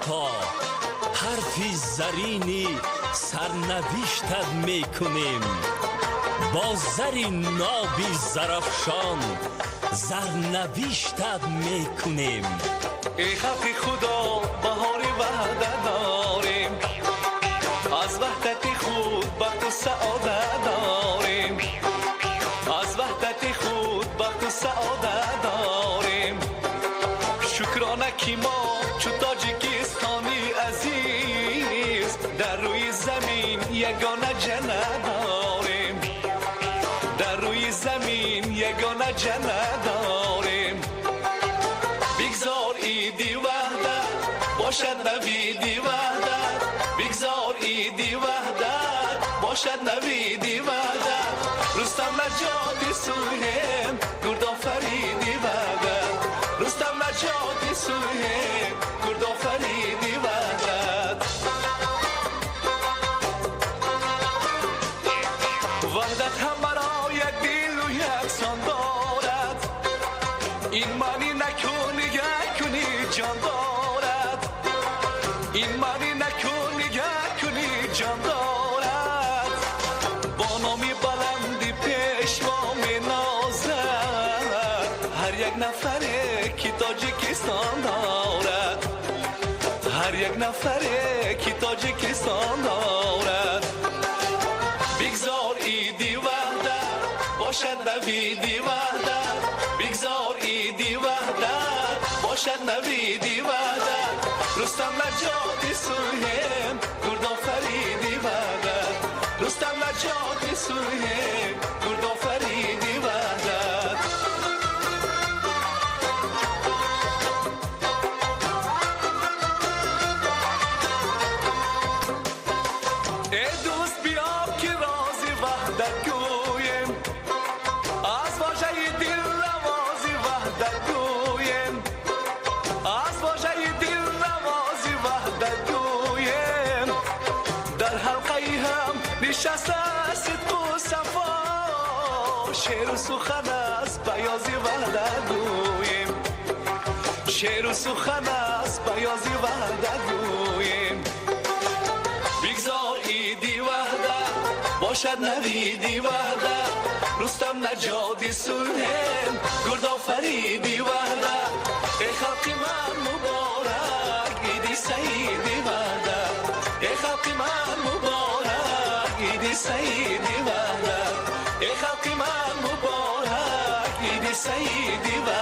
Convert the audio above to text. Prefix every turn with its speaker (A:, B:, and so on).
A: تا حرفی زرینی سرنوشتت میکنیم، با زری نابی زرافشان زرنوشتت میکنیم.
B: ای خلق خدا بهار وحدت داریم، از وحدت خود بخت و سعادت داریم، از وحدت خود بخت و سعادت داریم. شکرانه که ما چو تاجیکستانی عزیز در روی زمین یگانه جنت داریم، در روی زمین یگانه جنت داریم. بگذار ایدی وحدت باشد نویدی وحدت، بگذار ایدی وحدت باشد نویدی وحدت. رستم نجات سوهیم گرد آفریدی وحدت، رستم نجات سوهیم گرد آفریدی وحدت. وحدت همه را یک دل و یک سان دارد، این معنی نکنی کنی جان دارد، این معنی نکنی کنی جان دارد. با نامی بلندی پیشوا می نازد هر یک نفره که تاجیکستان دارد، هر یک نفره که تاجیکستان دارد. بگذار ایدی وحدت باشد نویدی وحدت، بگذار ایدی وحدت باشد نویدی وحدت. رستم نجات سوهیم گرد آفریدی وحدت، رستم نجات سوهیم گرد آفریدی وحدت. ای دوست بیا که راز وحدت گویم، از واژه دل نوازی وحدت گویم، از واژه دل نوازی وحدت گویم. در حلقه هم نشسته صدق و صفا، شعر و سخن از بیازی وحدت گویم، شعر و سخن از بیازی وحدت گویم. بگذار ایدی وحدت باشد نویدی وحدت، رستم نجات سوهیم گرد آفریدی وحدت. ای خلق من مبارک ایدی سعیدی وحدت، ای خلق من مبارک ایدی سعیدی وحدت، ای خلق من مبارک ایدی سعیدی وحدت.